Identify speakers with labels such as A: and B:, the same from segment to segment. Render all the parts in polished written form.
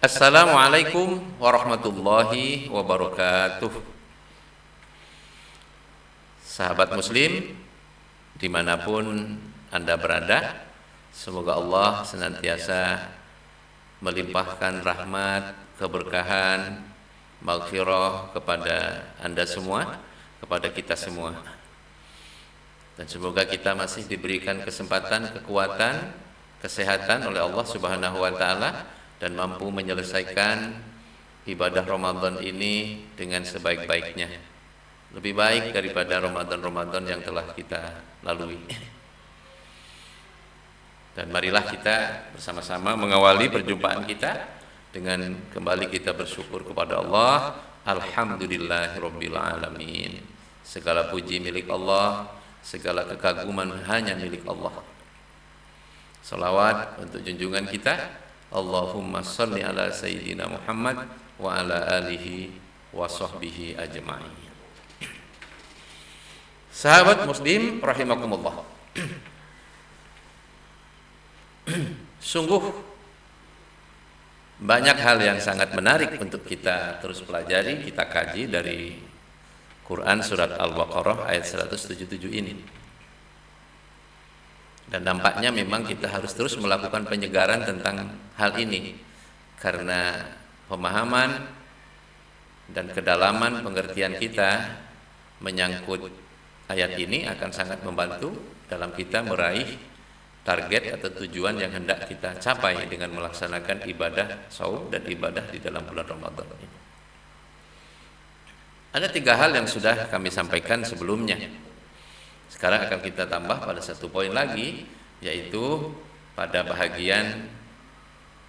A: Assalamualaikum warahmatullahi wabarakatuh. Sahabat muslim dimanapun Anda berada, semoga Allah senantiasa melimpahkan rahmat, keberkahan, maghfirah kepada Anda semua, kepada kita semua. Dan semoga kita masih diberikan kesempatan, kekuatan, kesehatan oleh Allah Subhanahu wa taala dan mampu menyelesaikan ibadah Ramadan ini dengan sebaik-baiknya. Lebih baik daripada Ramadan-Ramadan yang telah kita lalui. Dan marilah kita bersama-sama mengawali perjumpaan kita dengan kembali kita bersyukur kepada Allah. Alhamdulillahirabbil alamin. Segala puji milik Allah, segala kekaguman hanya milik Allah. Salawat untuk junjungan kita, Allahumma salli ala Sayyidina Muhammad wa ala alihi wa sahbihi ajma'in. Sahabat muslim rahimakumullah. Sungguh banyak hal yang sangat menarik untuk kita terus pelajari, kita kaji dari Quran surat Al-Baqarah ayat 177 ini. Dan nampaknya memang kita harus terus melakukan penyegaran tentang hal ini, karena pemahaman dan kedalaman pengertian kita menyangkut ayat ini akan sangat membantu dalam kita meraih target atau tujuan yang hendak kita capai dengan melaksanakan ibadah saum dan ibadah di dalam bulan Ramadan ini. Ada 3 hal yang sudah kami sampaikan sebelumnya. Sekarang akan kita tambah pada 1 poin lagi, yaitu pada bahagian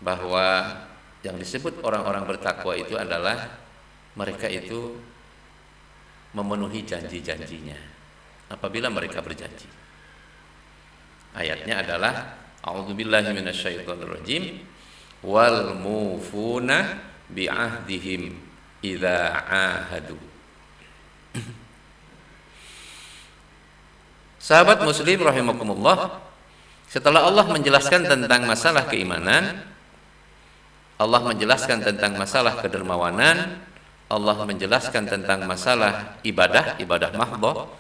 A: bahwa yang disebut orang-orang bertakwa itu adalah mereka itu memenuhi janji-janjinya apabila mereka berjanji. Ayatnya adalah a'udzubillahi minasyaitonirrajim wal mufuna bi'ahdihim idza ahadu. Sahabat muslim rahimakumullah, setelah Allah menjelaskan tentang masalah keimanan, Allah menjelaskan tentang masalah kedermawanan, Allah menjelaskan tentang masalah ibadah mahdhah,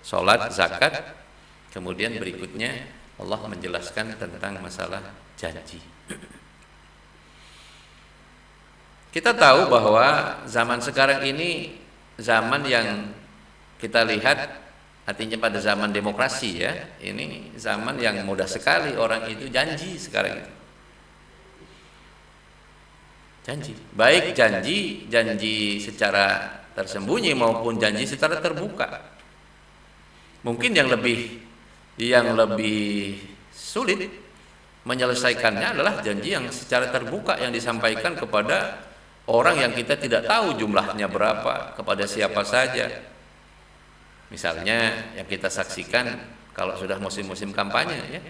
A: salat, zakat, kemudian berikutnya Allah menjelaskan tentang masalah janji. Kita tahu bahwa zaman sekarang ini zaman yang kita lihat, artinya pada zaman demokrasi ya, ini zaman yang mudah sekali orang itu janji sekarang itu. Janji, baik janji secara tersembunyi maupun janji secara terbuka. Mungkin yang lebih sulit menyelesaikannya adalah janji yang secara terbuka yang disampaikan kepada orang yang kita tidak tahu jumlahnya berapa, kepada siapa saja. Misalnya yang kita saksikan kalau sudah musim-musim kampanye ya.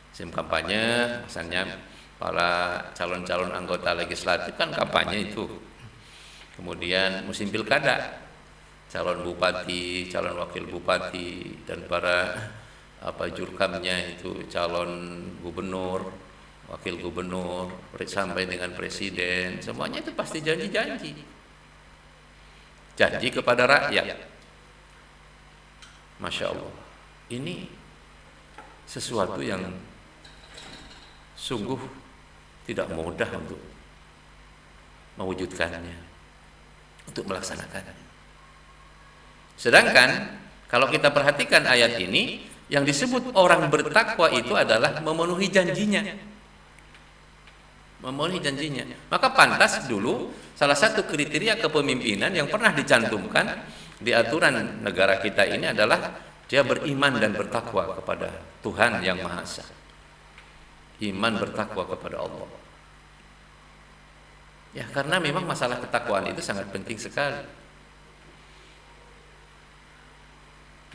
A: Musim kampanye, misalnya para calon-calon anggota legislatif kan kampanye itu. Kemudian musim pilkada, calon bupati, calon wakil bupati dan para jurkamnya itu calon gubernur, wakil gubernur, sampai dengan presiden, semuanya itu pasti janji-janji. Janji kepada rakyat. Masya Allah, ini sesuatu yang sungguh tidak mudah untuk mewujudkannya, untuk melaksanakannya. Sedangkan kalau kita perhatikan ayat ini, yang disebut orang bertakwa itu adalah memenuhi janjinya. Memenuhi janjinya. Maka pantas dulu salah satu kriteria kepemimpinan yang pernah dicantumkan di aturan negara kita ini adalah dia beriman dan bertakwa kepada Tuhan yang Maha Esa. Iman bertakwa kepada Allah. Ya, karena memang masalah ketakwaan itu sangat penting sekali.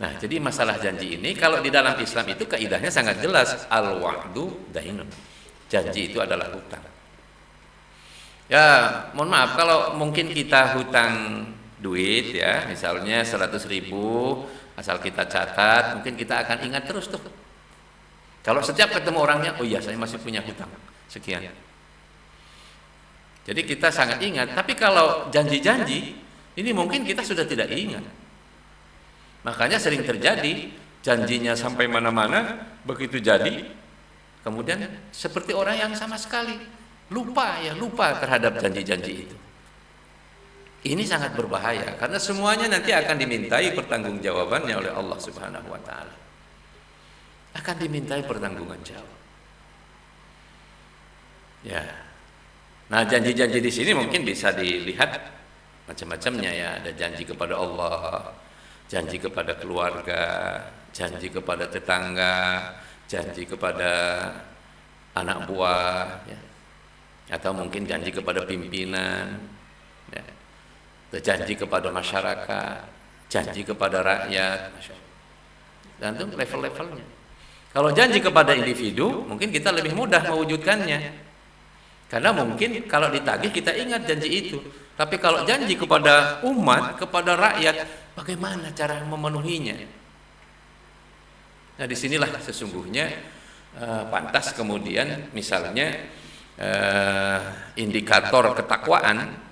A: Nah, jadi masalah janji ini kalau di dalam Islam itu kaidahnya sangat jelas, al-wa'du dainun. Janji itu adalah hutang. Ya, mohon maaf kalau mungkin kita hutang duit ya, misalnya 100.000, asal kita catat, mungkin kita akan ingat terus tuh. Kalau setiap ketemu orangnya, oh iya saya masih punya hutang sekian. Jadi kita sangat ingat. Tapi kalau janji-janji ini mungkin kita sudah tidak ingat. Makanya sering terjadi janjinya sampai mana-mana, begitu jadi kemudian seperti orang yang sama sekali lupa terhadap janji-janji itu. Ini sangat berbahaya karena semuanya nanti akan dimintai pertanggungjawabannya oleh Allah Subhanahu wa taala. Akan dimintai pertanggungan jawab. Ya. Nah, janji-janji di sini mungkin bisa dilihat macam-macamnya ya. Ada janji kepada Allah, janji kepada keluarga, janji kepada tetangga, janji kepada anak buah, ya. Atau mungkin janji kepada pimpinan, ya. Janji kepada masyarakat, janji kepada rakyat, dan itu level-levelnya. Kalau janji kepada individu, mungkin kita lebih mudah mewujudkannya, karena mungkin kalau ditagih kita ingat janji itu. Tapi kalau janji kepada umat, kepada rakyat, bagaimana cara memenuhinya? Nah, disinilah sesungguhnya pantas kemudian misalnya indikator ketakwaan.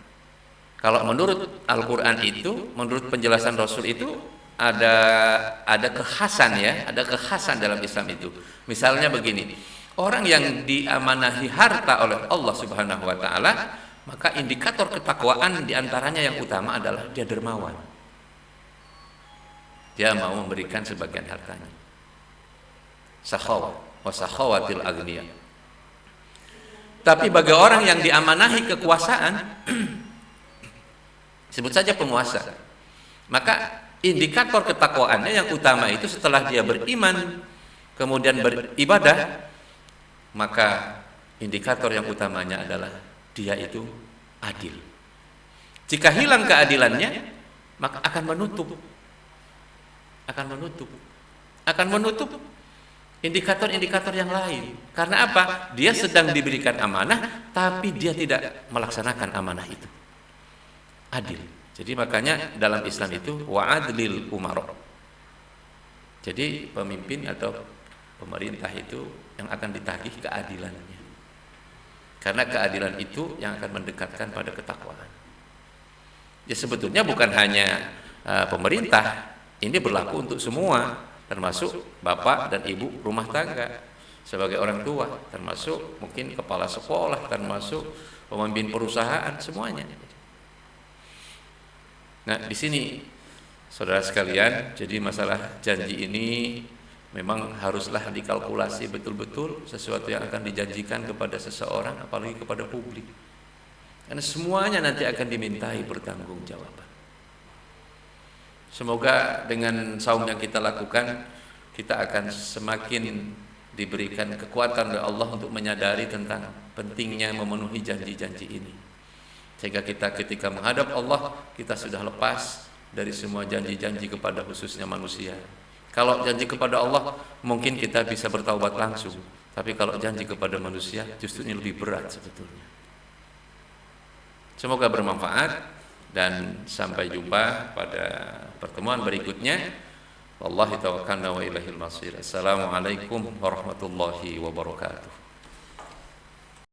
A: Kalau menurut Al-Quran itu, menurut penjelasan Rasul itu ada kekhasan ya, ada kekhasan dalam Islam itu. Misalnya begini, orang yang diamanahi harta oleh Allah Subhanahu wa taala, maka indikator ketakwaan diantaranya yang utama adalah dia dermawan. Dia mau memberikan sebagian hartanya. Sakhawah wa sakhawatil agniya. Tapi bagi orang yang diamanahi kekuasaan, sebut saja penguasa, maka indikator ketakwaannya yang utama itu setelah dia beriman kemudian beribadah, maka indikator yang utamanya adalah dia itu adil. Jika hilang keadilannya, maka akan menutup indikator-indikator yang lain. Karena apa? Dia sedang diberikan amanah tapi dia tidak melaksanakan amanah itu. Adil. Jadi makanya dalam Islam itu wa'adlil umara. Jadi pemimpin atau pemerintah itu yang akan ditagih keadilannya. Karena keadilan itu yang akan mendekatkan pada ketakwaan. Ya sebetulnya bukan hanya pemerintah, ini berlaku untuk semua, termasuk bapak dan ibu rumah tangga sebagai orang tua, termasuk mungkin kepala sekolah, termasuk pemimpin perusahaan, semuanya. Nah, di sini saudara sekalian, jadi masalah janji ini memang haruslah dikalkulasi betul-betul sesuatu yang akan dijanjikan kepada seseorang, apalagi kepada publik. Karena semuanya nanti akan dimintai pertanggungjawaban. Semoga dengan saum yang kita lakukan, kita akan semakin diberikan kekuatan oleh Allah untuk menyadari tentang pentingnya memenuhi janji-janji ini. Sehingga kita ketika menghadap Allah, kita sudah lepas dari semua janji-janji kepada khususnya manusia. Kalau janji kepada Allah, mungkin kita bisa bertaubat langsung. Tapi kalau janji kepada manusia, justru ini lebih berat sebetulnya. Semoga bermanfaat dan sampai jumpa pada pertemuan berikutnya. Wallahi tawakkalna wa ilaihil masir. Assalamualaikum warahmatullahi wabarakatuh.